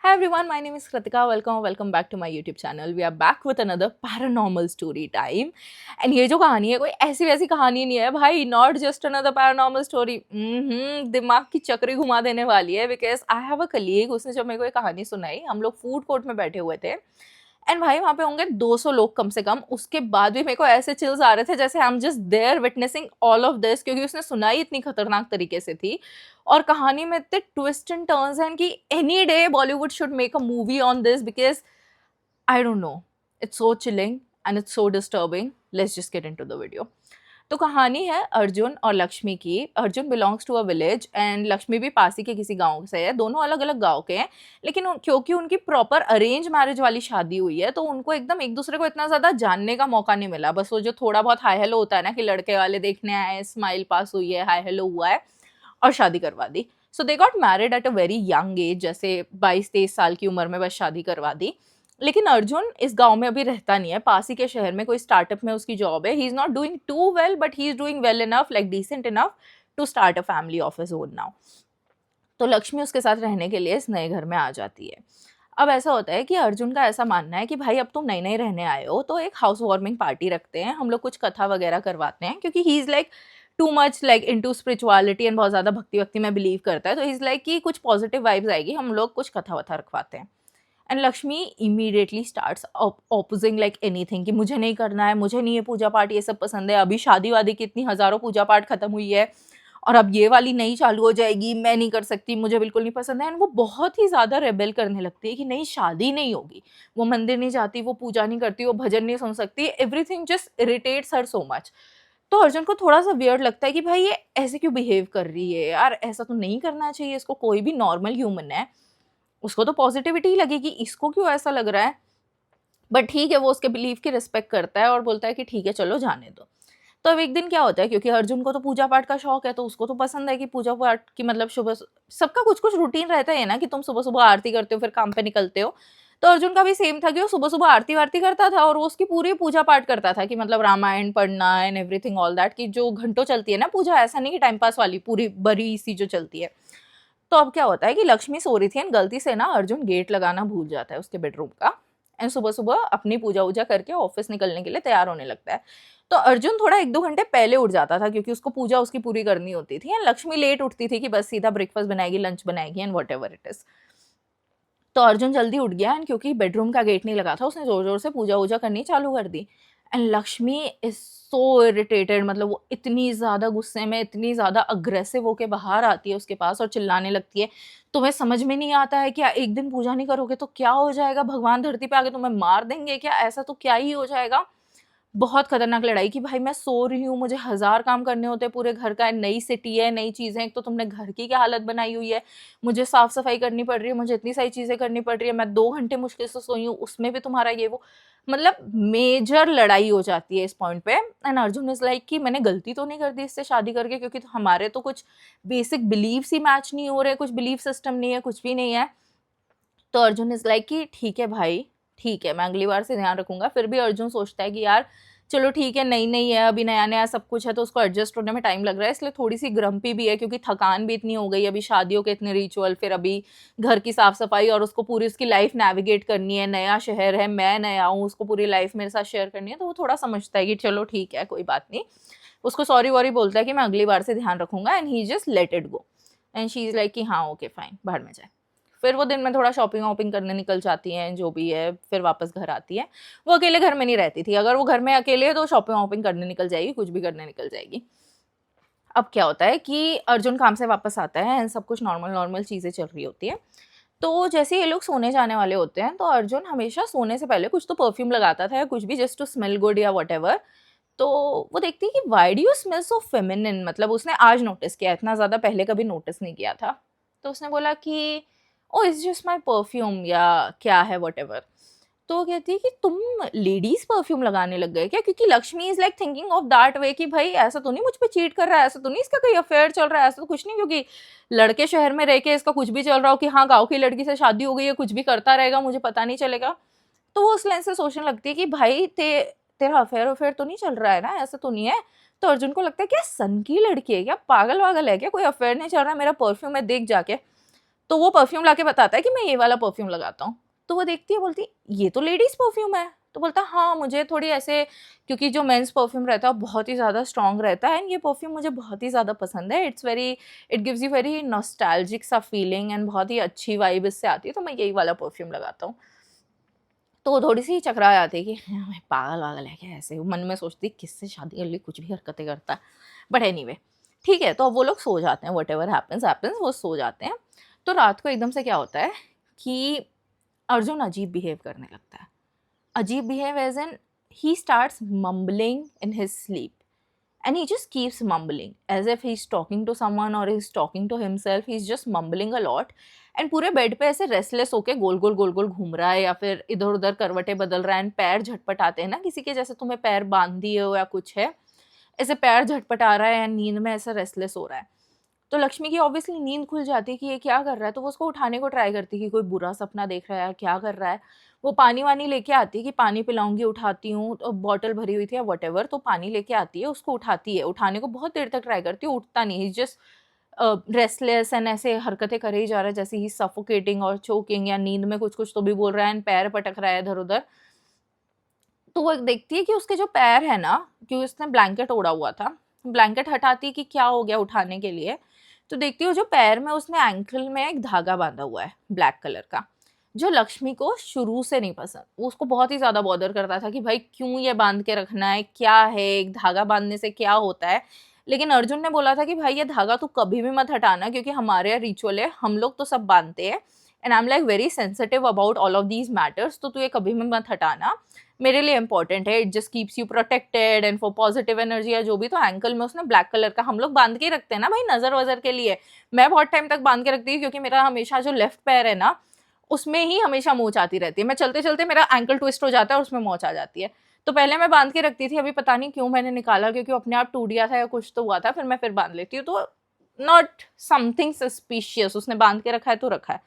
Hi everyone, my name is Kritika. Welcome back to my YouTube channel. We are back with another paranormal story time. And ये जो कहानी है कोई ऐसी वैसी कहानी नहीं है भाई. Not just another paranormal story. दिमाग की चक्री घुमा देने वाली है because I have a colleague. उसने जब मेरे को ये कहानी सुनाई, हम लोग फूड कोर्ट में बैठे हुए थे एंड भाई वहाँ पे होंगे 200 लोग कम से कम. उसके बाद भी मेरे को ऐसे चिल्स आ रहे थे जैसे I am just there witnessing all of this, क्योंकि उसने सुनाई इतनी खतरनाक तरीके से थी और कहानी में इतने ट्विस्ट एंड टर्न्स हैं कि any day Bollywood should make a movie on this because I don't know, it's so chilling and it's so disturbing. Let's just get into the video. तो कहानी है अर्जुन और लक्ष्मी की. Arjun belongs to a village and Lakshmi भी पास ही के किसी गांव से है. दोनों अलग अलग गांव के हैं, लेकिन क्योंकि उनकी प्रॉपर अरेंज मैरिज वाली शादी हुई है तो उनको एकदम एक दूसरे को इतना ज़्यादा जानने का मौका नहीं मिला. बस वो जो थोड़ा बहुत हाई हेलो होता है ना कि लड़के वाले देखने आए, स्माइल पास हुई है, हाई हेलो हुआ है और शादी करवा दी. So they got married at a very young age, जैसे 22-23 साल की उम्र में बस शादी करवा दी. लेकिन अर्जुन इस गांव में अभी रहता नहीं है, पास ही के शहर में कोई स्टार्टअप में उसकी जॉब है. He is not doing too well but he is doing well enough, like decent enough to start a family of his own now. तो लक्ष्मी उसके साथ रहने के लिए इस नए घर में आ जाती है. अब ऐसा होता है कि अर्जुन का ऐसा मानना है कि भाई अब तुम नई नई रहने आए हो तो एक हाउस वार्मिंग पार्टी रखते हैं, हम लोग कुछ कथा वगैरह करवाते हैं, क्योंकि ही is like too much like into spirituality and बहुत ज़्यादा भक्ति वक्ति में बिलीव करता है. तो ही इज़ लाइक कि कुछ पॉजिटिव वाइब्स आएगी, हम लोग कुछ कथा वथा रखवाते हैं. And Lakshmi immediately starts opposing like anything कि मुझे नहीं करना है, मुझे नहीं ये पूजा पाठ ये सब पसंद है, अभी शादी वादी की इतनी हज़ारों पूजा पाठ खत्म हुई है और अब ये वाली नई चालू हो जाएगी, मैं नहीं कर सकती, मुझे बिल्कुल नहीं पसंद है. एंड वो बहुत ही ज़्यादा रेबेल करने लगती है कि नहीं शादी नहीं होगी, वो मंदिर नहीं जाती, वो पूजा नहीं करती, वो भजन नहीं सुन सकती. एवरीथिंग जस्ट इरिटेट्स हर सो मच. तो अर्जुन को थोड़ा सा वियर्ड लगता है कि भाई ये ऐसे क्यों बिहेव कर रही है यार, ऐसा तो नहीं करना चाहिए इसको. कोई भी नॉर्मल ह्यूमन है, उसको तो पॉजिटिविटी ही लगेगी, इसको क्यों ऐसा लग रहा है. बट ठीक है, वो उसके बिलीव की रिस्पेक्ट करता है और बोलता है कि ठीक है चलो जाने दो. तो अब एक दिन क्या होता है, क्योंकि अर्जुन को तो पूजा पाठ का शौक है तो उसको तो पसंद है कि पूजा पाठ की मतलब सुबह सबका कुछ कुछ रूटीन रहता है ना कि तुम सुबह सुबह आरती करते हो फिर काम पे निकलते हो. तो अर्जुन का भी सेम था कि वो सुबह सुबह आरती वारती करता था और वो उसकी पूरी पूजा पाठ करता था कि मतलब रामायण पढ़ना एंड एवरीथिंग ऑल दैट, की जो घंटों चलती है ना पूजा, ऐसा नहीं कि टाइम पास वाली पूरी बड़ी सी जो चलती है. तो अब क्या होता है कि लक्ष्मी सो रही थी एंड गलती से ना अर्जुन गेट लगाना भूल जाता है उसके बेडरूम का. एंड सुबह सुबह अपनी पूजा वूजा करके ऑफिस निकलने के लिए तैयार होने लगता है. तो अर्जुन थोड़ा 1-2 घंटे पहले उठ जाता था क्योंकि उसको पूजा उसकी पूरी करनी होती थी. एंड लक्ष्मी लेट उठती थी कि बस सीधा ब्रेकफास्ट बनाएगी, लंच बनाएगी and what ever it is. तो अर्जुन जल्दी उठ गया एंड क्योंकि बेडरूम का गेट नहीं लगा था उसने जोर जोर से पूजा वूजा करनी चालू कर दी. And Lakshmi is so irritated, मतलब वो इतनी ज़्यादा गुस्से में, इतनी ज़्यादा अग्रेसिव होके बाहर आती है उसके पास और चिल्लाने लगती है, तुम्हें समझ में नहीं आता है क्या, एक दिन पूजा नहीं करोगे तो क्या हो जाएगा, भगवान धरती पे आके तुम्हें मार देंगे क्या, ऐसा तो क्या ही हो जाएगा. बहुत खतरनाक लड़ाई कि भाई मैं सो रही हूँ, मुझे 1000 काम करने होते हैं पूरे घर का, नई सिटी है, नई चीज़ें, एक तो तुमने घर की क्या हालत बनाई हुई है, मुझे साफ सफाई करनी पड़ रही है, मुझे इतनी सारी चीज़ें करनी पड़ रही है, मैं 2 घंटे मुश्किल से सोई हूँ, उसमें भी तुम्हारा ये वो. मतलब मेजर लड़ाई हो जाती है इस पॉइंट पे. एंड अर्जुन इज लाइक कि मैंने गलती तो नहीं कर दी इससे शादी करके, क्योंकि तो हमारे तो कुछ बेसिक बिलीव्स ही मैच नहीं हो रहे, कुछ बिलीव सिस्टम नहीं है, कुछ भी नहीं है. तो अर्जुन इज लाइक कि ठीक है भाई, ठीक है मैं अगली बार से ध्यान रखूंगा. फिर भी अर्जुन सोचता है कि यार चलो ठीक है, नई नई है, अभी नया नया सब कुछ है तो उसको एडजस्ट होने में टाइम लग रहा है, इसलिए थोड़ी सी ग्रम्पी भी है क्योंकि थकान भी इतनी हो गई, अभी शादियों के इतने रिचुअल, फिर अभी घर की साफ सफाई और उसको पूरी उसकी लाइफ नेविगेट करनी है, नया शहर है, मैं नया हूँ, उसको पूरी लाइफ मेरे साथ शेयर करनी है. तो वो थोड़ा समझता है कि चलो ठीक है कोई बात नहीं. उसको सॉरी वॉरी बोलता है कि मैं अगली बार से ध्यान रखूंगा and he just let it go. And she is like कि हाँ ओके फाइन, बाहर में जाए. फिर वो दिन में थोड़ा शॉपिंग वॉपिंग करने निकल जाती हैं, जो भी है, फिर वापस घर आती है. वो अकेले घर में नहीं रहती थी, अगर वो घर में अकेले है तो शॉपिंग वॉपिंग करने निकल जाएगी, कुछ भी करने निकल जाएगी. अब क्या होता है कि अर्जुन काम से वापस आता है एंड सब कुछ नॉर्मल नॉर्मल चीज़ें चल रही होती है. तो जैसे ये लोग सोने जाने वाले होते हैं तो अर्जुन हमेशा सोने से पहले कुछ तो परफ्यूम लगाता था या कुछ भी, जस्ट टू स्मेल गुड या वट एवर. तो वो देखती है कि why do you smell so feminine, मतलब उसने आज नोटिस किया, इतना ज़्यादा पहले कभी नोटिस नहीं किया था. तो उसने बोला कि oh it's just my perfume या क्या है वट एवर. तो वो कहती है कि तुम लेडीज परफ्यूम लगाने लग गए क्या, क्योंकि Lakshmi is like thinking of that way कि भाई ऐसा तो नहीं मुझ पे चीट कर रहा है, ऐसा तो नहीं इसका कोई अफेयर चल रहा है, ऐसा तो कुछ नहीं, क्योंकि लड़के शहर में रह के इसका कुछ भी चल रहा हो कि हाँ गाँव की लड़की से शादी हो गई है, कुछ भी करता रहेगा मुझे पता नहीं चलेगा. तो वो उस लेंस से सोचने लगती है कि भाई तेरा अफेयर अफेयर तो नहीं चल रहा है ना, ऐसा तो नहीं है. तो अर्जुन को लगता है क्या सन की लड़की है क्या, पागल वागल है क्या, कोई अफेयर नहीं चल रहा है, मेरा परफ्यूम है देख जाके. तो वो परफ्यूम लाके बताता है कि मैं ये वाला परफ्यूम लगाता हूँ। तो वो देखती है, बोलती ये तो लेडीज़ परफ्यूम है। तो बोलता है हाँ, मुझे थोड़ी ऐसे, क्योंकि जो मेंस परफ्यूम रहता है वो बहुत ही ज़्यादा स्ट्रॉन्ग रहता है, एंड ये परफ्यूम मुझे बहुत ही ज़्यादा पसंद है। It gives you very nostalgic सा फीलिंग एंड बहुत ही अच्छी वाइब इससे आती है, तो मैं यही वाला परफ्यूम लगाता हूँ। तो वो थोड़ी-सी चकरा जाती है कि हाँ, पागल-वागल है क्या ऐसे? मन में सोचती है किससे शादी कर ली, कुछ भी हरकतें करता है। बट एनीवे, ठीक है, तो अब वो लोग सो जाते हैं, व्हाटएवर हैपेंस हैपेंस, वो सो जाते हैं। तो रात को एकदम से क्या होता है कि अर्जुन अजीब बिहेव करने लगता है। अजीब behave as in he starts mumbling in his sleep and he just keeps mumbling as if he's talking to someone or he's talking to himself. He's just mumbling a lot and पूरे bed पे ऐसे restless होके गोल गोल घूम रहा है, या फिर इधर उधर करवटें बदल रहा है, एंड पैर झटपटाते हैं ना किसी के, जैसे तुम्हें पैर बांध दिए हो या कुछ है, ऐसे पैर झटपटा रहा है एंड नींद में ऐसा रेस्टलेस हो रहा है। तो लक्ष्मी की ऑब्वियसली नींद खुल जाती है कि ये क्या कर रहा है, तो वो उसको उठाने को ट्राई करती है कि कोई बुरा सपना देख रहा है, क्या कर रहा है। वो पानी-वानी लेके आती है कि पानी पिलाऊँगी, उठाती हूँ, तो बॉटल भरी हुई थी या व्हाटएवर, तो पानी लेके आती है, उसको उठाती है, उठाने को बहुत देर तक ट्राई करती है, उठता नहीं, ही इज़ जस्ट रेस्टलेस एंड ऐसे हरकतें करे ही जा रहा है, जैसे ही सफोकेटिंग और चोकिंग, या नींद में कुछ-कुछ तो भी बोल रहा है एंड पैर पटक रहा है इधर-उधर। तो वो देखती है कि उसके जो पैर है ना, क्योंकि उसने ब्लैंकेट ओढ़ा हुआ था, ब्लैंकेट हटाती है कि क्या हो गया उठाने के लिए, तो देखती हूँ जो पैर में उसने एंकल में एक धागा बांधा हुआ है ब्लैक कलर का, जो लक्ष्मी को शुरू से नहीं पसंद। वो उसको बहुत ही ज़्यादा बॉदर करता था कि भाई क्यों ये बांध के रखना है, क्या है, एक धागा बांधने से क्या होता है। लेकिन अर्जुन ने बोला था कि भाई ये धागा तू कभी भी मत हटाना, क्योंकि हमारे यहाँ रिचुअल है, हम लोग तो सब बांधते हैं, and I am like very sensitive about all of these matters, तो तू ये कभी भी मत हटाना, मेरे लिए इंपॉर्टेंट है, it just keeps you protected and for positive energy या जो भी। तो एंकल में उसने ब्लैक कलर का, हम लोग बांध के ही रखते हैं ना भाई, नजर वजर के लिए। मैं बहुत टाइम तक बांध के रखती हूँ, क्योंकि मेरा हमेशा जो लेफ्ट पैर है ना, उसमें ही हमेशा मोच आती रहती है। मैं चलते चलते मेरा एंकल ट्विस्ट हो जाता है और उसमें मोच आ जाती है। तो पहले मैं बांध के रखती थी, अभी पता नहीं क्यों मैंने निकाला, क्योंकि अपने आप टूट गया था या कुछ तो हुआ था, फिर मैं फिर बांध लेती हूँ। तो नॉट समथिंग सस्पिशियस, उसने बांध के रखा है तो रखा है।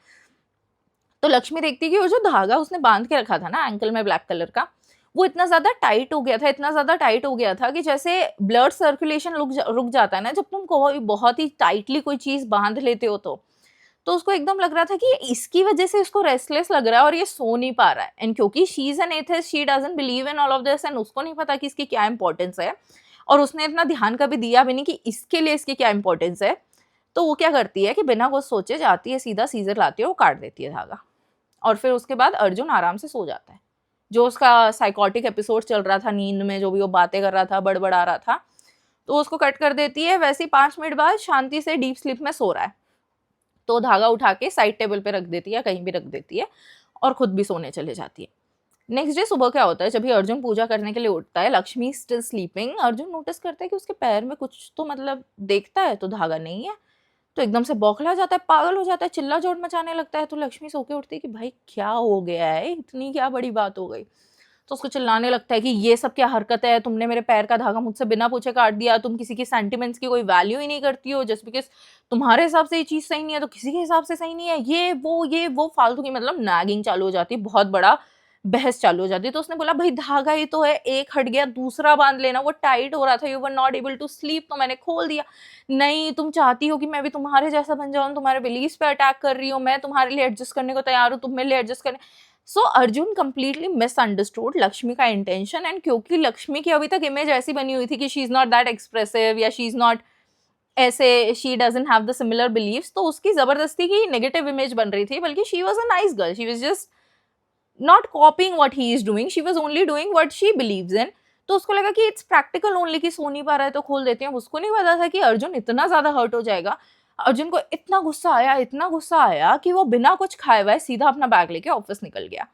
तो लक्ष्मी देखती है कि वो जो धागा उसने बांध के रखा था ना एंकल में ब्लैक कलर का, वो इतना ज़्यादा टाइट हो गया था, इतना ज़्यादा टाइट हो गया था कि जैसे ब्लड सर्कुलेशन रुक जाता है ना जब तुम कोई बहुत ही टाइटली कोई चीज़ बांध लेते हो। तो उसको एकदम लग रहा था कि इसकी वजह से इसको रेस्टलेस लग रहा है और ये सो नहीं पा रहा है। एंड क्योंकि she is an atheist, she doesn't believe in all of this, and उसको नहीं पता कि इसकी क्या इंपॉर्टेंस है, और उसने इतना ध्यान कभी दिया भी नहीं कि इसके लिए इसकी क्या इंपॉर्टेंस है। तो वो क्या करती है कि बिना कुछ सोचे जाती है, सीधा सीजर लाती है, वो काट देती है धागा, और फिर उसके बाद अर्जुन आराम से सो जाता है। जो उसका साइकोटिक एपिसोड चल रहा था नींद में, जो भी वो बातें कर रहा था, बड़बड़ा रहा था, तो उसको कट कर देती है। वैसे ही 5 मिनट बाद शांति से डीप स्लीप में सो रहा है, तो धागा उठा के साइड टेबल पे रख देती है, कहीं भी रख देती है, और खुद भी सोने चले जाती है। नेक्स्ट डे सुबह क्या होता है, जब भी अर्जुन पूजा करने के लिए उठता है, Lakshmi still sleeping, Arjun notice करता है कि उसके पैर में कुछ तो, मतलब देखता है तो धागा नहीं है, तो एकदम से बौखला जाता है, पागल हो जाता है, चिल्ला जोड़ मचाने लगता है। तो लक्ष्मी सो के उठती है कि भाई क्या हो गया है, इतनी क्या बड़ी बात हो गई। तो उसको चिल्लाने लगता है कि ये सब क्या हरकत है, तुमने मेरे पैर का धागा मुझसे बिना पूछे काट दिया, तुम किसी की सेंटिमेंट्स की कोई वैल्यू ही नहीं करती हो, जस्ट बिकॉज तुम्हारे हिसाब से ये चीज़ सही नहीं है तो किसी के हिसाब से सही नहीं है, ये वो फालतू की, मतलब नैगिंग चालू हो जाती है, बहुत बड़ा बहस चालू हो जाती है। तो उसने बोला भाई धागा ही तो है, एक हट गया दूसरा बांध लेना, वो टाइट हो रहा था, you were not able to sleep, तो मैंने खोल दिया। नहीं, तुम चाहती हो कि मैं भी तुम्हारे जैसा बन जाऊं, तुम्हारे बिलीव्स पे अटैक कर रही हूँ, मैं तुम्हारे लिए एडजस्ट करने को तैयार हूँ, तुम मेरे लिए एडजस्ट करने। सो अर्जुन कंप्लीटली मिसअंडरस्टूड लक्ष्मी का इंटेंशन, एंड क्योंकि लक्ष्मी की अभी तक इमेज ऐसी बनी हुई थी कि she is not that expressive, या शी इज नॉट ऐसे, she doesn't have the similar beliefs, तो उसकी जबरदस्ती की नेगेटिव इमेज बन रही थी। बल्कि she was a nice girl, she was just not copying what he is doing, she was only doing what she believes in. तो उसको लगा कि इट्स प्रैक्टिकल ओनली, कि सो नहीं पा रहा है तो खोल देते हैं। उसको नहीं पता था कि अर्जुन इतना ज्यादा हर्ट हो जाएगा। अर्जुन को इतना गुस्सा आया, इतना गुस्सा आया कि वो बिना कुछ खाए हुए सीधा अपना बैग लेके ऑफिस निकल गया।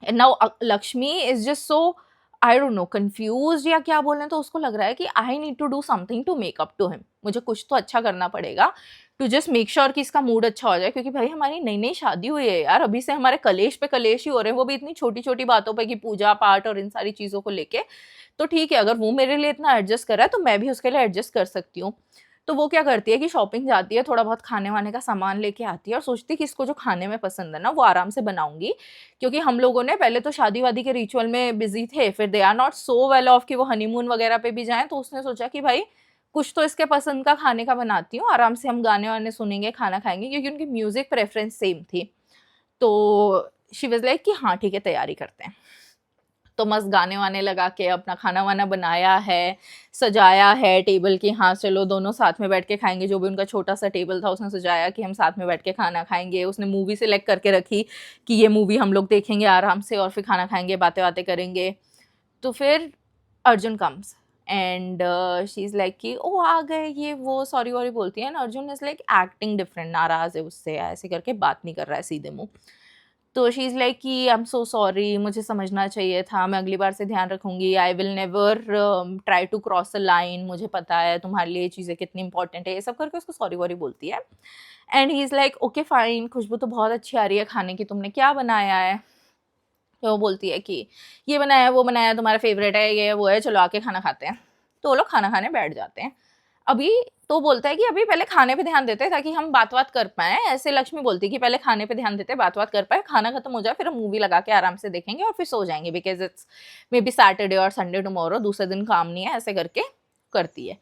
And now Lakshmi is just so, I don't know, confuse या क्या बोलें, तो उसको लग रहा है कि I need to do something to make up to him, मुझे कुछ तो अच्छा करना पड़ेगा टू जस्ट मेक श्योर कि इसका मूड अच्छा हो जाए। क्योंकि भाई हमारी नई नई शादी हुई है यार, अभी से हमारे कलेश पे कलेश ही हो रहे हैं, वो भी इतनी छोटी छोटी बातों पे, कि पूजा पाठ और इन सारी चीज़ों को लेके। तो ठीक है, अगर वो मेरे लिए इतना एडजस्ट कर रहा है तो मैं भी उसके लिए एडजस्ट कर सकती हूँ। तो वो क्या करती है कि शॉपिंग जाती है, थोड़ा बहुत खाने वाने का सामान लेके आती है, और सोचती है कि इसको जो खाने में पसंद है ना वो आराम से बनाऊंगी। क्योंकि हम लोगों ने पहले तो शादी वादी के रिचुअल में बिजी थे, फिर they are not so well off कि वो हनीमून वगैरह पे भी जाएं, तो उसने सोचा कि भाई कुछ तो इसके पसंद का खाने का बनाती हूँ, आराम से हम गाने वाने सुनेंगे, खाना खाएंगे, क्योंकि उनकी म्यूजिक प्रेफरेंस सेम थी। तो शी वाज लाइक कि हाँ ठीक है, तैयारी करते हैं। तो मस्त गाने वाने लगा के अपना खाना वाना बनाया है, सजाया है टेबल की, हाँ चलो दोनों साथ में बैठ के खाएंगे। जो भी उनका छोटा सा टेबल था उसने सजाया कि हम साथ में बैठ के खाना खाएंगे। उसने मूवी सेलेक्ट करके रखी कि ये मूवी हम लोग देखेंगे आराम से और फिर खाना खाएंगे, बातें बातें करेंगे। तो फिर Arjun comes and she is like कि ओ आ गए ये वो, सॉरी वॉरी बोलती है ना। Arjun is like acting different, नाराज़ है उससे, ऐसे करके बात नहीं कर रहा है सीधे मुँह। तो शी इज़ लाइक कि आई एम सो सॉरी, मुझे समझना चाहिए था, मैं अगली बार से ध्यान रखूँगी, I will never try to cross a line, मुझे पता है तुम्हारे लिए ये चीज़ें कितनी इंपॉर्टेंट है, ये सब करके उसको सॉरी वॉरी बोलती है। And he is like okay fine, खुशबू तो बहुत अच्छी आ रही है खाने की, तुमने क्या बनाया है? तो वो बोलती है कि ये बनाया है, वो बनाया, तुम्हारा फेवरेट है, ये वो है, चलो आके खाना खाते हैं। तो वो लोग खाना खाने बैठ जाते हैं। अभी तो बोलता है कि अभी पहले खाने पे ध्यान देते हैं ताकि हम बात कर पाएँ। ऐसे लक्ष्मी बोलती है कि पहले खाने पे ध्यान देते हैं, बात कर पाएँ, खाना खत्म हो जाए, फिर हम मूवी लगा के आराम से देखेंगे और फिर सो जाएँगे, because it's may be Saturday और संडे टुमारो, दूसरे दिन काम नहीं है, ऐसे करके करती है।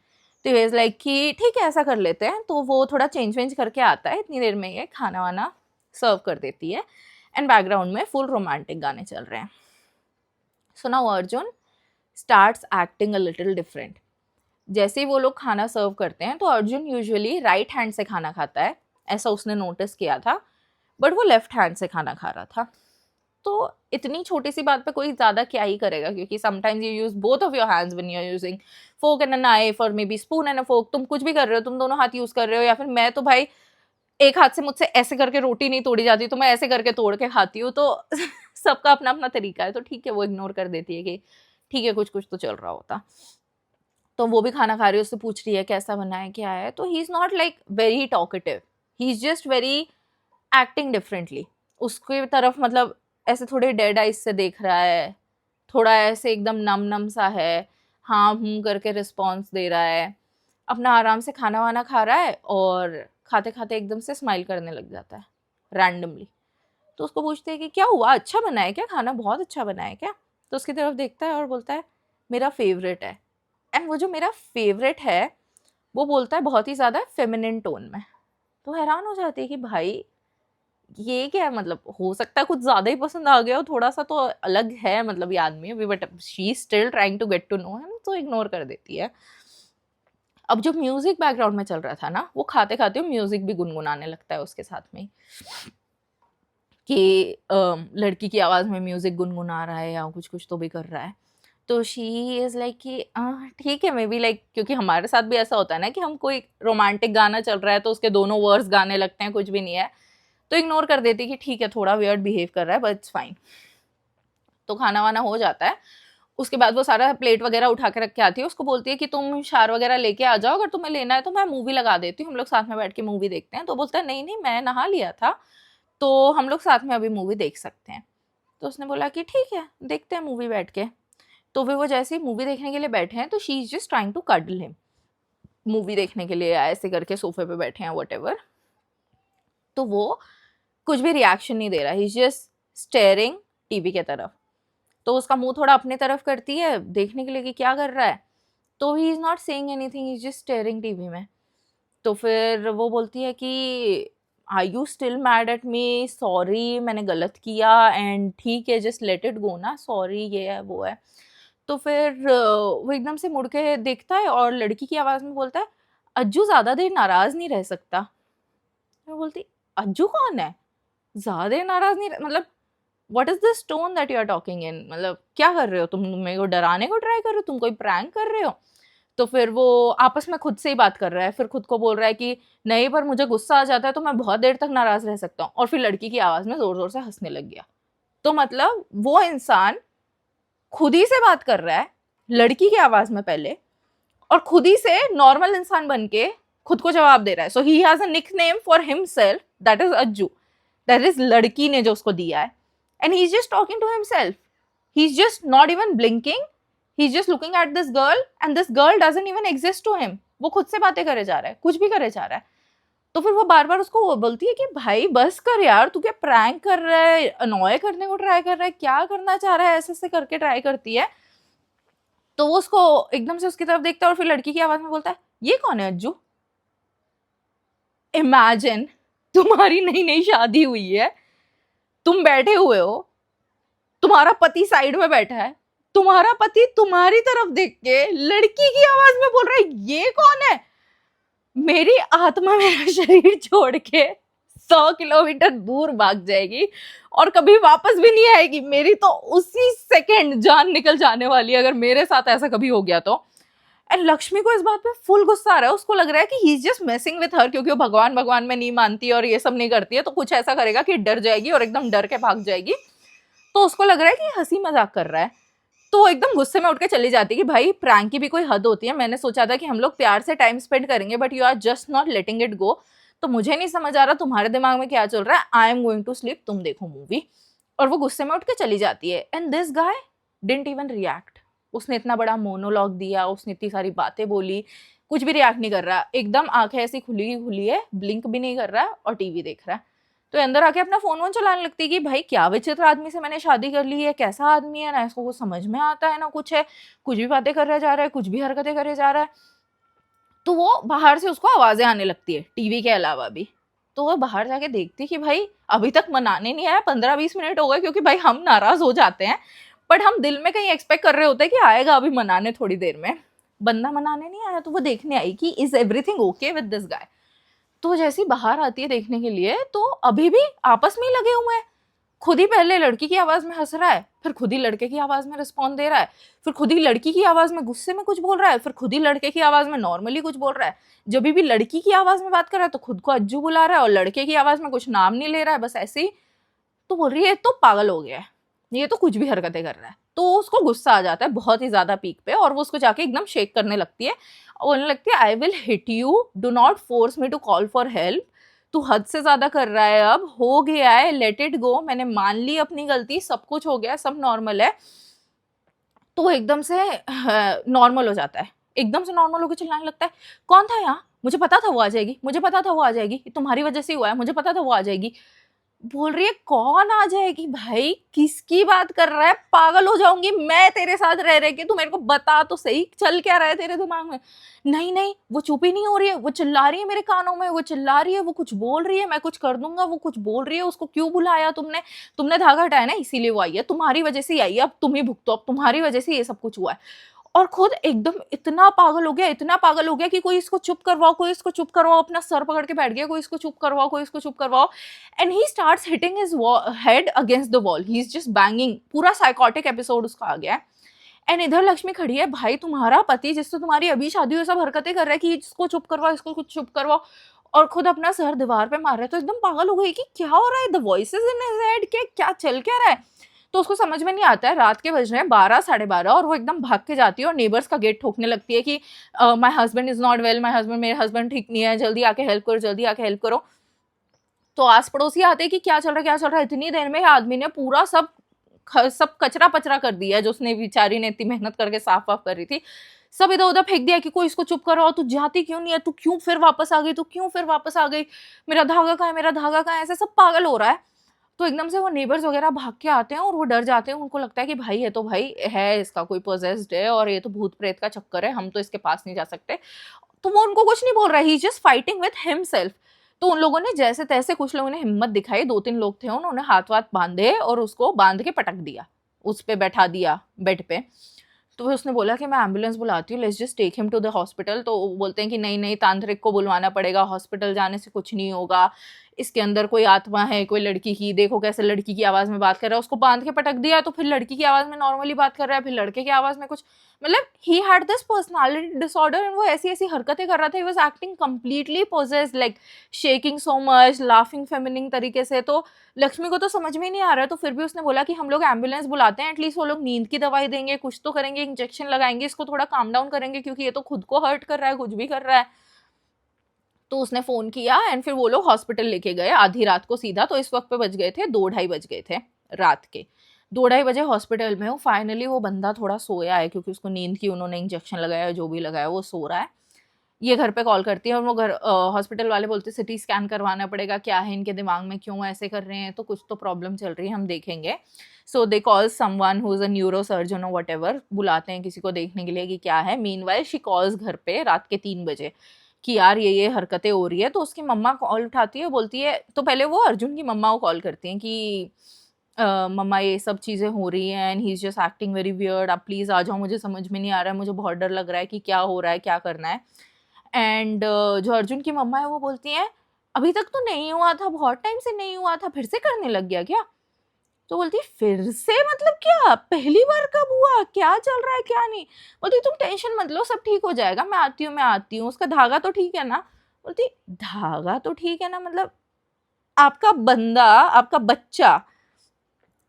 तो ही इज़ लाइक कि ठीक है ऐसा कर लेते हैं। तो वो थोड़ा चेंज-वेंज करके आता है, इतनी देर में ये खाना-वाना सर्व कर देती है एंड बैकग्राउंड में फुल रोमांटिक गाने चल रहे हैं। So now Arjun starts acting a little different. जैसे ही वो लोग खाना सर्व करते हैं तो अर्जुन यूजुअली राइट हैंड से खाना खाता है, ऐसा उसने नोटिस किया था, बट वो लेफ्ट हैंड से खाना खा रहा था। तो इतनी छोटी सी बात पे कोई ज़्यादा क्या ही करेगा, क्योंकि sometimes you use both of your hands when you are using fork and a knife और maybe spoon and a fork. तुम कुछ भी कर रहे हो, तुम दोनों हाथ यूज़ कर रहे हो, या फिर मैं तो भाई एक हाथ से मुझसे ऐसे करके रोटी नहीं तोड़ी जाती, तो मैं ऐसे करके तोड़ के खाती हूँ। तो सबका अपना-अपना तरीका है, तो ठीक है वो इग्नोर कर देती है कि ठीक है कुछ-कुछ तो चल रहा होता। तो वो भी खाना खा रही है, उससे पूछ रही है कैसा बना है, क्या है? तो he is not like very talkative, he is just very acting differently. उसकी तरफ मतलब ऐसे थोड़े डेड आइज़ से देख रहा है, थोड़ा ऐसे एकदम नम-नम सा है, हाँ, करके रिस्पॉन्स दे रहा है। अपना आराम से खाना-वाना खा रहा है और खाते-खाते एकदम से स्माइल करने लग जाता है, रैंडमली। तो उसको पूछते हैं कि क्या हुआ? अच्छा बना है क्या खाना? बहुत अच्छा बना है क्या? तो उसकी तरफ देखता है और बोलता है, मेरा फ़ेवरेट है। एंड वो जो मेरा फ़ेवरेट है, वो बोलता है बहुत ही ज़्यादा फ़ेमिनिन टोन में। तो हैरान हो जाती है कि भाई, ये क्या है? मतलब हो सकता है कुछ ज़्यादा ही पसंद आ गया हो, थोड़ा-सा तो अलग है मतलब ये आदमी अभी, but she is still trying to get to know him, तो इग्नोर कर देती है। अब जो म्यूज़िक बैकग्राउंड में चल रहा था ना, वो खाते-खाते वो म्यूज़िक भी गुनगुनाने लगता है उसके साथ में ही, कि लड़की की आवाज़ में म्यूज़िक गुनगुना रहा है या कुछ-कुछ तो भी कर रहा है। तो शी इज़ लाइक कि ठीक है, मे बी लाइक, क्योंकि हमारे साथ भी ऐसा होता है ना कि हम कोई रोमांटिक गाना चल रहा है तो उसके दोनों वर्ड्स गाने लगते हैं, कुछ भी नहीं है, तो इग्नोर कर देती कि ठीक है थोड़ा वियर्ड बिहेव कर रहा है बट इट्स फाइन। तो खाना-वाना हो जाता है। उसके बाद वो सारा प्लेट वगैरह उठा के रख के आती है, उसको बोलती है कि तुम शावर वगैरह लेके आ जाओ, अगर तुम्हें लेना है तो मैं मूवी लगा देती हूँ, हम लोग साथ में बैठ के मूवी देखते हैं। तो बोलता है नहीं-नहीं, मैं नहा लिया था, तो हम लोग साथ में अभी मूवी देख सकते हैं। तो उसने बोला कि ठीक है, देखते हैं मूवी बैठ के। तो फिर वो जैसे ही मूवी देखने के लिए बैठे हैं तो she is just trying to cuddle him. Movie देखने के लिए ऐसे करके सोफे पे बैठे हैं व्हाटएवर। तो वो कुछ भी रिएक्शन नहीं दे रहा, ही इज़ जस्ट स्टेयरिंग टीवी के तरफ। तो उसका मुँह थोड़ा अपनी तरफ करती है देखने के लिए कि क्या कर रहा है। तो he is not saying anything, he is just staring TV में। तो फिर वो बोलती है कि are you still mad at me? Sorry, मैंने गलत किया एंड ठीक है जस्ट लेट इट गो ना, सॉरी ये है वो है। तो फिर वो एकदम से मुड़ के देखता है और लड़की की आवाज़ में बोलता है, अज्जू ज़्यादा देर नाराज़ नहीं रह सकता। मैं बोलती, अज्जू कौन है? ज़्यादा देर नाराज़ नहीं रह मतलब what is this tone that you are talking in? मतलब क्या कर रहे हो तुम? मेरे को डराने को ट्राई कर रहे हो? तुम कोई प्रैंक कर रहे हो? तो फिर वो आपस में खुद से ही बात कर रहा है, फिर खुद को बोल रहा है कि नहीं, पर मुझे गुस्सा आ जाता है तो मैं बहुत देर तक नाराज़ रह सकता हूँ, और फिर लड़की की आवाज़ में ज़ोर-ज़ोर से हँसने लग गया। तो मतलब वो इंसान खुद ही से बात कर रहा है, लड़की की आवाज़ में पहले, और खुद ही से नॉर्मल इंसान बन के खुद को जवाब दे रहा है। So he has a nickname for himself, that is Ajju. That is लड़की ने जो उसको दिया है, and he is just talking to himself. He is just not even blinking, he is just looking at this girl and this girl doesn't even exist to him. वो खुद से बातें करे जा रहा है, कुछ भी करे जा रहा है। तो फिर वो बार-बार उसको बोलती है कि भाई बस कर यार, तू क्या प्रैंक कर रहा है, अनॉय करने को ट्राई कर रहा है, क्या करना चाह रहा है, ऐसे-ऐसे करके ट्राई करती है। तो वो उसको एकदम से उसकी तरफ देखता है और फिर लड़की की आवाज में बोलता है, ये कौन है अज्जू? इमेजिन, तुम्हारी नई नई शादी हुई है, तुम बैठे हुए हो, तुम्हारा पति साइड में बैठा है, तुम्हारा पति तुम्हारी तरफ देख के लड़की की आवाज में बोल रहा है ये कौन है? मेरी आत्मा मेरा शरीर छोड़ के 100 किलोमीटर दूर भाग जाएगी और कभी वापस भी नहीं आएगी। मेरी तो उसी सेकंड जान निकल जाने वाली है अगर मेरे साथ ऐसा कभी हो गया तो। एंड लक्ष्मी को इस बात पे फुल गुस्सा आ रहा है, उसको लग रहा है कि he is just messing with her, क्योंकि वो भगवान भगवान में नहीं मानती और ये सब नहीं करती है, तो कुछ ऐसा करेगा कि डर जाएगी और एकदम डर के भाग जाएगी। तो उसको लग रहा है कि हंसी मजाक कर रहा है, तो एकदम गुस्से में उठ के चली जाती है कि भाई प्रैंक की भी कोई हद होती है, मैंने सोचा था कि हम लोग प्यार से टाइम स्पेंड करेंगे but you are just not letting it go. तो मुझे नहीं समझ आ रहा तुम्हारे दिमाग में क्या चल रहा है, I am going to sleep, तुम देखो मूवी। और वो गुस्से में उठ के चली जाती है। And this guy didn't even react. उसने इतना बड़ा मोनोलॉग दिया, उसने इतनी सारी बातें बोली, कुछ भी रिएक्ट नहीं कर रहा, एकदम आंखें ऐसी खुली है, ब्लिंक भी नहीं कर रहा है और टीवी देख रहा है। तो अंदर आके अपना फोन वोन चलाने लगती है कि भाई क्या विचित्र आदमी से मैंने शादी कर ली है, कैसा आदमी है, ना इसको कुछ समझ में आता है ना कुछ है, कुछ भी बातें कर रहा जा रहा है, कुछ भी हरकतें करे जा रहा है। तो वो बाहर से उसको आवाजें आने लगती है टीवी के अलावा भी। तो वो बाहर जाके देखती कि भाई अभी तक मनाने नहीं आया, 15-20 मिनट हो गए, क्योंकि भाई हम नाराज हो जाते हैं बट हम दिल में कहीं एक्सपेक्ट कर रहे होते हैं कि आएगा अभी मनाने थोड़ी देर में। बंदा मनाने नहीं आया, तो वो देखने आई कि is everything okay with this guy. तो जैसी बाहर आती है देखने के लिए, तो अभी भी आपस में ही लगे हुए हैं। खुद ही पहले लड़की की आवाज में हंस रहा है, फिर खुद ही लड़के की आवाज में रिस्पॉन्ड दे रहा है, फिर खुद ही लड़की की आवाज में गुस्से में कुछ बोल रहा है, फिर खुद ही लड़के की आवाज में नॉर्मली कुछ बोल रहा है। जब भी लड़की की आवाज में बात कर रहा है तो खुद को अज्जू बुला रहा है और लड़के की आवाज में कुछ नाम नहीं ले रहा है, बस ऐसे ही। तो बोल रही है तो पागल हो गया है, ये तो कुछ भी हरकतें कर रहा है। तो उसको गुस्सा आ जाता है बहुत ही ज्यादा पीक पे, और वो उसको जाके एकदम शेक करने लगती है और बोलने लगती है I will hit you, do not force me to call for help. तू हद से ज्यादा कर रहा है, अब हो गया है, लेट इट गो, मैंने मान ली अपनी गलती, सब कुछ हो गया, सब नॉर्मल है। तो वो एकदम से नॉर्मल हो जाता है, एकदम से नॉर्मल होकर चिल्लाने लगता है, कौन था यहाँ, मुझे पता था वो आ जाएगी, मुझे पता था वो आ जाएगी, तुम्हारी वजह से हुआ है, मुझे पता था वो आ जाएगी। बोल रही है कौन आ जाएगी भाई, किसकी बात कर रहा है, पागल हो जाऊंगी मैं तेरे साथ रह रहे के, तू मेरे को बता तो सही चल क्या रहा है तेरे दिमाग में। नहीं नहीं, वो चुप ही नहीं हो रही है, वो चिल्ला रही है मेरे कानों में, वो चिल्ला रही है, वो कुछ बोल रही है, मैं कुछ कर दूंगा, वो कुछ बोल रही है, उसको क्यों बुलाया तुमने, तुमने धागा हटाया ना इसीलिए वो आई है, तुम्हारी वजह से ही आई है, अब तुम ही भुगतो, अब तुम्हारी वजह से ये सब कुछ हुआ है। और खुद एकदम इतना पागल हो गया, इतना पागल हो गया कि कोई इसको चुप करवाओ, कोई इसको चुप करवाओ, अपना सर पकड़ के बैठ गया, कोई इसको चुप करवाओ, कोई इसको चुप करवाओ। And he starts hitting his head against the wall, he is just banging, पूरा साइकोटिक एपिसोड उसका आ गया है। एंड इधर लक्ष्मी खड़ी है, भाई तुम्हारा पति जिससे तुम्हारी अभी शादी हुई सब हरकतें कर रहा है कि इसको चुप करवाओ, इसको कुछ चुप करवाओ, और खुद अपना सर दीवार पे मार रहा है। तो एकदम पागल हो गई कि क्या हो रहा है, the voices in his head, के क्या चल क्या रहा है। तो उसको समझ में नहीं आता है, रात के बज रहे हैं 12-12:30 और वो एकदम भाग के जाती है और नेबर्स का गेट ठोकने लगती है कि my husband is not well, my husband, मेरे हस्बैंड ठीक नहीं है, जल्दी आके हेल्प करो, जल्दी आके हेल्प करो। तो आस पड़ोसी आते हैं कि क्या चल रहा है, क्या चल रहा है। इतनी देर में आदमी ने पूरा सब सब कचरा पचरा कर दिया है, जो उसने बेचारी ने इतनी मेहनत करके साफ वाफ कर रही थी, सब इधर उधर फेंक दिया कि कोई इसको चुप कराओ, तू जाती क्यों नहीं है, तू क्यों फिर वापस आ गई, तू क्यों फिर वापस आ गई, मेरा धागा कहाँ है, मेरा धागा कहाँ है, ऐसे सब पागल हो रहा है। तो एकदम से वो नेबर्स वगैरह भाग के आते हैं और वो डर जाते हैं, उनको लगता है कि भाई ये तो भाई है, इसका कोई पोजेस्ड है और ये तो भूत प्रेत का चक्कर है, हम तो इसके पास नहीं जा सकते। तो वो उनको कुछ नहीं बोल रहा है, ही जस्ट फाइटिंग विथ हिमसेल्फ। तो उन लोगों ने जैसे तैसे, कुछ लोगों ने हिम्मत दिखाई, 2-3 लोग थे, उन्होंने हाथ वाथ बांधे और उसको बांध के पटक दिया, उस पे बैठा दिया बेड पे। तो फिर उसने बोला कि मैं एम्बुलेंस बुलाती हूँ, let's just take him to the hospital. तो वो बोलते हैं कि नहीं नहीं, तांत्रिक को बुलवाना पड़ेगा, हॉस्पिटल जाने से कुछ नहीं होगा, इसके अंदर कोई आत्मा है, कोई लड़की की, देखो कैसे लड़की की आवाज में बात कर रहा है। उसको बांध के पटक दिया तो फिर लड़की की आवाज में नॉर्मली बात कर रहा है, फिर लड़के की आवाज में कुछ, मतलब he had this personality disorder and वो ऐसी ऐसी हरकतें कर रहा था, he was acting completely possessed, like shaking so much, laughing feminine तरीके से। तो लक्ष्मी को तो समझ में ही नहीं आ रहा है, तो फिर भी उसने बोला कि हम लोग एम्बुलेंस बुलाते हैं, एटलीस्ट वो लोग नींद की दवाई देंगे, कुछ तो करेंगे, इंजेक्शन लगाएंगे, इसको थोड़ा काम डाउन करेंगे, क्योंकि ये तो खुद को हर्ट कर रहा है, कुछ भी कर रहा है। तो उसने फोन किया एंड फिर वो लोग हॉस्पिटल लेके गए आधी रात को सीधा। तो इस वक्त पे बज गए थे 2-2:30 बज गए थे रात के। 2-2:30 बजे हॉस्पिटल में हो, फाइनली वो बंदा थोड़ा सोया है क्योंकि उसको नींद की उन्होंने इंजेक्शन लगाया, जो भी लगाया वो सो रहा है। ये घर पे कॉल करती है और वो घर हॉस्पिटल वाले बोलते सिटी स्कैन करवाना पड़ेगा, क्या है इनके दिमाग में, क्यों ऐसे कर रहे हैं, तो कुछ तो प्रॉब्लम चल रही है, हम देखेंगे। So they call someone who is a neuro surgeon और व्हाटएवर, बुलाते हैं किसी को देखने के लिए कि क्या है। मीनवाइल शी कॉल्स घर पे रात के 3 बजे कि यार ये हरकतें हो रही है। तो उसकी मम्मा कॉल उठाती है, बोलती है, तो पहले वो अर्जुन की मम्मा को कॉल करती हैं कि मम्मा ये सब चीज़ें हो रही हैं and he is just acting very weird, आप प्लीज़ आ जाओ, मुझे समझ में नहीं आ रहा है, मुझे बहुत डर लग रहा है कि क्या हो रहा है, क्या करना है। एंड जो अर्जुन की मम्मा है वो बोलती हैं, अभी तक तो नहीं हुआ था, बहुत टाइम से नहीं हुआ था, फिर से करने लग गया क्या? तो बोलती है, फिर से मतलब क्या, पहली बार कब हुआ, क्या चल रहा है क्या नहीं? बोलती तुम टेंशन मत लो, सब ठीक हो जाएगा, मैं आती हूँ, उसका धागा तो ठीक है ना? बोलती धागा तो ठीक है ना, मतलब आपका बंदा, आपका बच्चा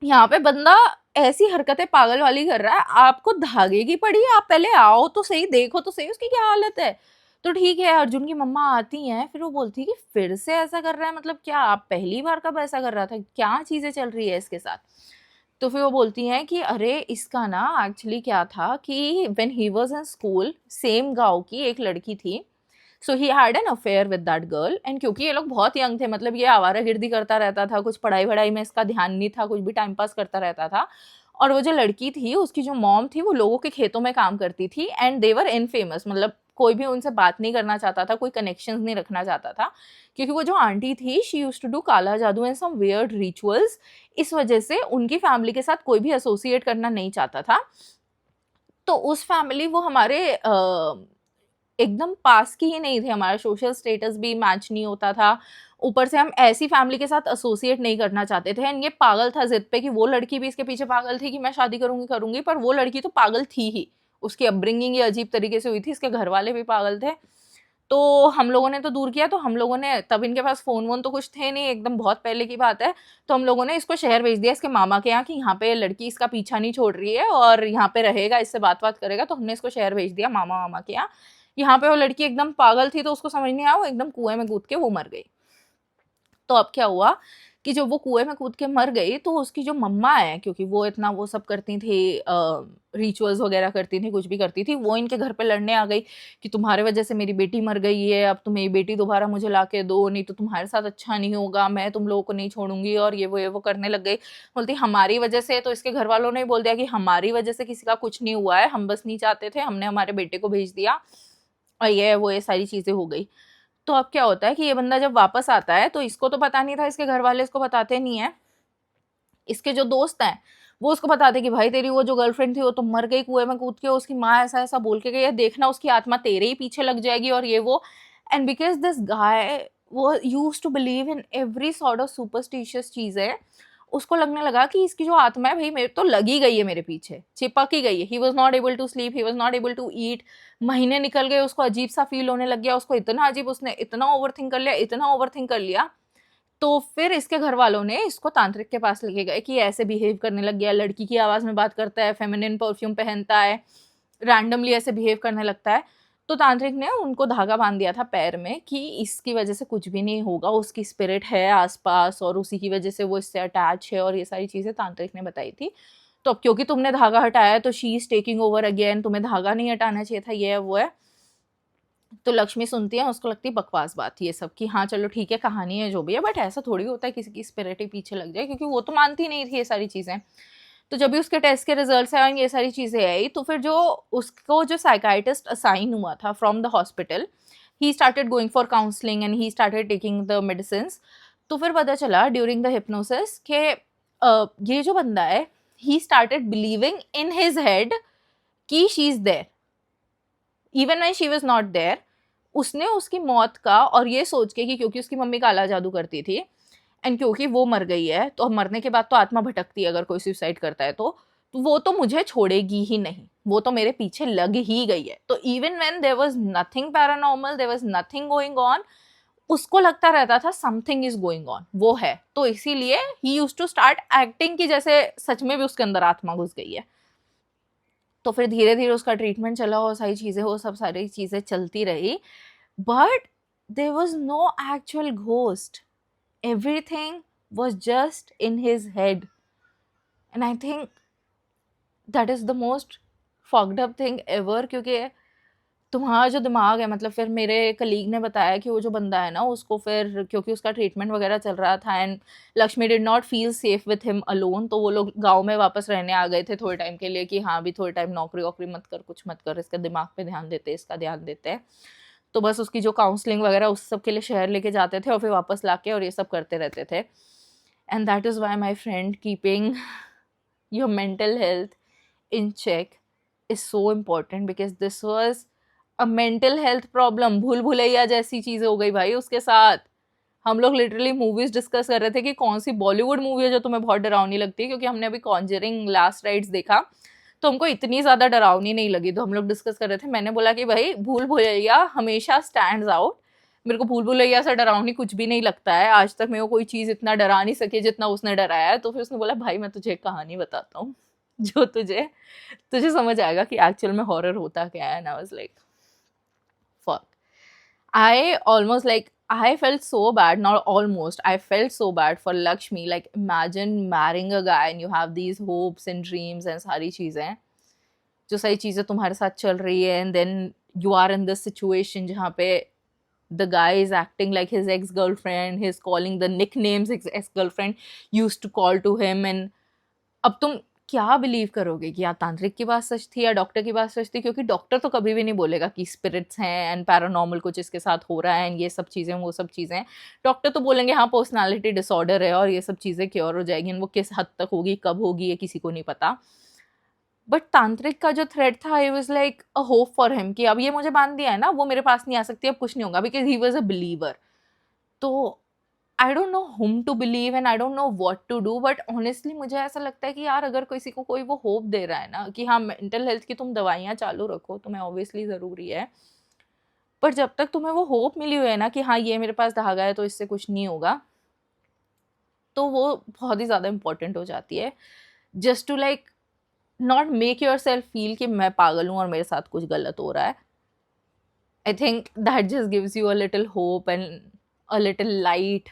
यहाँ पे बंदा ऐसी हरकतें पागल वाली कर रहा है, आपको धागे की पड़ी है, आप पहले आओ तो सही, देखो तो सही उसकी क्या हालत है। तो ठीक है, अर्जुन की मम्मा आती हैं, फिर वो बोलती है कि फिर से ऐसा कर रहा है, मतलब क्या, आप पहली बार कब ऐसा कर रहा था, क्या चीज़ें चल रही है इसके साथ? तो फिर वो बोलती हैं कि अरे इसका ना एक्चुअली क्या था कि when he was in school, same गाँव की एक लड़की थी, so he had an affair with that girl. And क्योंकि ये लोग बहुत यंग थे, मतलब ये आवारागर्दी करता रहता था, कुछ पढ़ाई वढ़ाई में इसका ध्यान नहीं था, कुछ भी टाइम पास करता रहता था। और वो जो लड़की थी, उसकी जो मॉम थी, वो लोगों के खेतों में काम करती थी एंड दे वर इनफेमस, मतलब कोई भी उनसे बात नहीं करना चाहता था, कोई कनेक्शंस नहीं रखना चाहता था, क्योंकि वो जो आंटी थी शी यूज्ड टू डू काला जादू एंड सम वियर्ड रिचुअल्स। इस वजह से उनकी फैमिली के साथ कोई भी एसोसिएट करना नहीं चाहता था। तो उस फैमिली, वो हमारे एकदम पास की ही नहीं थे, हमारा सोशल स्टेटस भी मैच नहीं होता था, ऊपर से हम ऐसी फैमिली के साथ एसोसिएट नहीं करना चाहते थे। एंड ये पागल था जिद पे कि वो लड़की भी इसके पीछे पागल थी कि मैं शादी करूंगी करूंगी, पर वो लड़की तो पागल थी ही, उसकी अपब्रिंगिंग ये अजीब तरीके से हुई थी, इसके घर वाले भी पागल थे। तो हम लोगों ने तो दूर किया, तो हम लोगों ने, तब इनके पास फ़ोन वोन तो कुछ थे नहीं, एकदम बहुत पहले की बात है। तो हम लोगों ने इसको शहर भेज दिया इसके मामा के यहाँ कि यहाँ पे लड़की इसका पीछा नहीं छोड़ रही है और यहाँ पे रहेगा, इससे बात-वात करेगा, तो हमने इसको शहर भेज दिया मामा-वामा के यहाँ। यहाँ पे वो लड़की एकदम पागल थी, तो उसको समझ नहीं आया, वो एकदम कुएँ में कूद के वो मर गई। तो अब क्या हुआ कि जब वो कुएँ में कूद के मर गई, तो उसकी जो मम्मा है, क्योंकि वो इतना वो सब करती थी, रिचुअल्स वगैरह करती थी, कुछ भी करती थी, वो इनके घर पे लड़ने आ गई कि तुम्हारे वजह से मेरी बेटी मर गई है, अब तुम मेरी बेटी दोबारा मुझे ला के दो, नहीं तो तुम्हारे साथ अच्छा नहीं होगा, मैं तुम लोगों को नहीं छोड़ूंगी, और ये वो करने लग गई। बोलती हमारी वजह से, तो इसके घर वालों ने बोल दिया कि हमारी वजह से किसी का कुछ नहीं हुआ है, हम बस नहीं चाहते थे, हमने हमारे बेटे को भेज दिया, और ये सारी चीज़ें हो गई। तो अब क्या होता है कि ये बंदा जब वापस आता है, तो इसको तो पता नहीं था, इसके घर वाले इसको बताते नहीं है। इसके जो दोस्त हैं, वो उसको बताते कि भाई तेरी वो जो गर्लफ्रेंड थी वो तो मर गई कुएँ में कूद के, उसकी माँ ऐसा-ऐसा बोल के गई है, देखना उसकी आत्मा तेरे ही पीछे लग जाएगी और ये वो। एंड बिकॉज़ दिस गाय वो used to believe in every sort of superstitious चीज़ें, उसको लगने लगा कि इसकी जो आत्मा है भई मेरे तो लग ही गई है मेरे पीछे, चिपक ही गई है। He was not able to sleep, he was not able to eat. महीने निकल गए, उसको अजीब-सा फ़ील होने लग गया, उसको इतना अजीब, उसने इतना ओवरथिंक कर लिया, इतना ओवरथिंक कर लिया। तो फिर इसके घरवालों ने इसको तांत्रिक के पास लेके गए कि ऐसे बिहेव करने लग गया, लड़की की आवाज़ में बात करता है, फेमिनिन परफ्यूम पहनता है, रैंडमली ऐसे बिहेव करने लगता है। तो तांत्रिक ने उनको धागा बाँध दिया था पैर में कि इसकी वज़ह से कुछ भी नहीं होगा, उसकी स्पिरिट है आस-पास और उसी की वज़ह से वो इससे अटैच है, और ये सारी चीज़ें तांत्रिक ने बताई थी। तो अब क्योंकि तुमने धागा हटाया है तो she is taking over again, तुम्हें धागा नहीं हटाना चाहिए था, ये है, वो है। तो लक्ष्मी सुनती है, उसको लगती है बकवास बात ये सब कि हाँ चलो ठीक है, कहानी है जो भी है, बट ऐसा थोड़ी होता है किसी की स्पिरिट ही पीछे लग जाए, क्योंकि वो तो मानती नहीं थी ये सारी चीज़ें। तो जब भी उसके टेस्ट के रिजल्ट्स आए, ये सारी चीज़ें आई, तो फिर जो उसको जो साइकाइट्रिस्ट असाइन हुआ था from the hospital, he started going for counselling and he started taking the medicines. तो फिर पता चला ड्यूरिंग द हिप्नोसिस के ये जो बंदा है, he started believing in his head कि she is there, even when she was not there. उसने उसकी मौत का, और ये सोच के कि क्योंकि उसकी मम्मी काला जादू करती थी एंड क्योंकि वो मर गई है, तो मरने के बाद तो आत्मा भटकती है अगर कोई सुसाइड करता है तो वो तो मुझे छोड़ेगी ही नहीं, वो तो मेरे पीछे लग ही गई है। तो even when there was nothing paranormal, there was nothing going on, उसको लगता रहता था समथिंग इज गोइंग ऑन, वो है। तो इसीलिए he used to start acting कि जैसे सच में भी उसके अंदर आत्मा घुस गई है। तो फिर धीरे-धीरे उसका ट्रीटमेंट चला और सारी चीज़ें, वो सब सारी चीज़ें चलती रही। But there was no actual ghost. Everything was just in his head. And I think that is the most fucked up thing ever, क्योंकि तुम्हारा जो दिमाग है, मतलब फिर मेरे कलीग ने बताया कि वो जो बंदा है ना, उसको फिर क्योंकि उसका ट्रीटमेंट वगैरह चल रहा था and Lakshmi did not feel safe with him alone, तो वो लोग गांव में वापस रहने आ गए थे थोड़े टाइम के लिए कि हाँ भी थोड़े टाइम नौकरी वोकरी मत कर, कुछ मत कर, इसका दिमाग पे ध्यान देते, इसका ध्यान देते हैं। तो बस उसकी जो काउंसलिंग वगैरह उस सब के लिए शहर लेके जाते थे और फिर वापस लाके और ये सब करते रहते थे। And that is why my friend keeping your mental health in check is so important, because this was a mental health problem। भूल भुलैया जैसी चीज़ हो गई भाई उसके साथ। हम लोग लिटरली मूवीज डिस्कस कर रहे थे कि कौन सी बॉलीवुड मूवी है जो तुम्हें बहुत डरावनी लगती है, क्योंकि हमने अभी कॉन्जरिंग लास्ट राइट्स देखा तो हमको इतनी ज़्यादा डरावनी नहीं लगी, तो हम लोग डिस्कस कर रहे थे। मैंने बोला कि भाई भूल भुलैया हमेशा स्टैंड्स आउट, मेरे को भूल भुलैया से डरावनी कुछ भी नहीं लगता है, आज तक मेरे को कोई चीज़ इतना डरा नहीं सकी जितना उसने डराया है। तो फिर उसने बोला भाई मैं तुझे एक कहानी बताता हूँ जो तुझे तुझे समझ आएगा कि एक्चुअल में हॉरर होता क्या है। And I was like fuck, I almost like I felt so bad, not almost, I felt so bad for Lakshmi। Like imagine marrying a guy and you have these hopes and dreams and सारी चीज़ें, जो सारी चीज़ें तुम्हारे साथ चल रही है, and then you are in this situation जहाँ पे the guy is acting like his ex-girlfriend, he's calling the nicknames his ex-girlfriend used to call to him, and अब तुम क्या बिलीव करोगे कि या तांत्रिक की बात सच थी या डॉक्टर की बात सच थी, क्योंकि डॉक्टर तो कभी भी नहीं बोलेगा कि स्पिरिट्स हैं एंड पैरानॉर्मल कुछ इसके साथ हो रहा है एंड ये सब चीज़ें वो सब चीज़ें। डॉक्टर तो बोलेंगे हाँ पर्सनालिटी डिसऑर्डर है और ये सब चीज़ें क्योर हो जाएगी, वो किस हद तक होगी, कब होगी, ये किसी को नहीं पता। बट तांत्रिक का जो थ्रेड था, I was like a hope for him कि अब ये मुझे बांध दिया है ना, वो मेरे पास नहीं आ सकती, अब कुछ नहीं होगा, because he was a believer. तो I don't know whom to believe and I don't know what to do, but honestly मुझे ऐसा लगता है कि यार अगर किसी को कोई वो होप दे रहा है ना कि हाँ मेंटल हेल्थ की तुम दवाइयाँ चालू रखो, तुम्हें ऑब्वियसली ज़रूरी है, पर जब तक तुम्हें वो होप मिली हुई है ना कि हाँ ये मेरे पास धागा है तो इससे कुछ नहीं होगा, तो वो बहुत ही ज़्यादा इंपॉर्टेंट हो जाती है। Just to like not make yourself feel कि मैं पागल हूँ और मेरे साथ कुछ गलत हो रहा है। I think that just gives you a little hope and a little light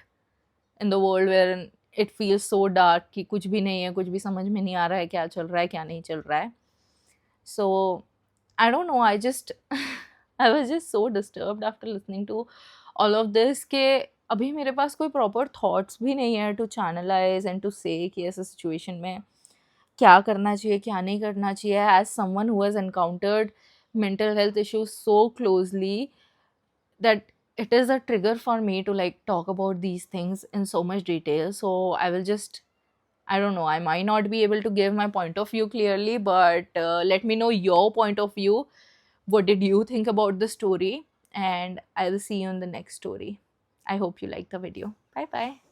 in the world where it feels so dark कि कुछ भी नहीं है, कुछ भी समझ में नहीं आ रहा है क्या चल रहा है क्या नहीं चल रहा है। So I don't know, I just I was just so disturbed after listening to all of this के अभी मेरे पास कोई प्रॉपर थॉट्स भी नहीं है टू चैनलाइज एंड टू से कि ऐसे सिचुएशन में क्या करना चाहिए क्या नहीं करना चाहिए। As someone who has encountered mental health issues so closely, that it is a trigger for me to like talk about these things in so much detail. So I will just, I don't know, I might not be able to give my point of view clearly, but let me know your point of view. What did you think about the story? And I will see you in the next story. I hope you liked the video. Bye bye.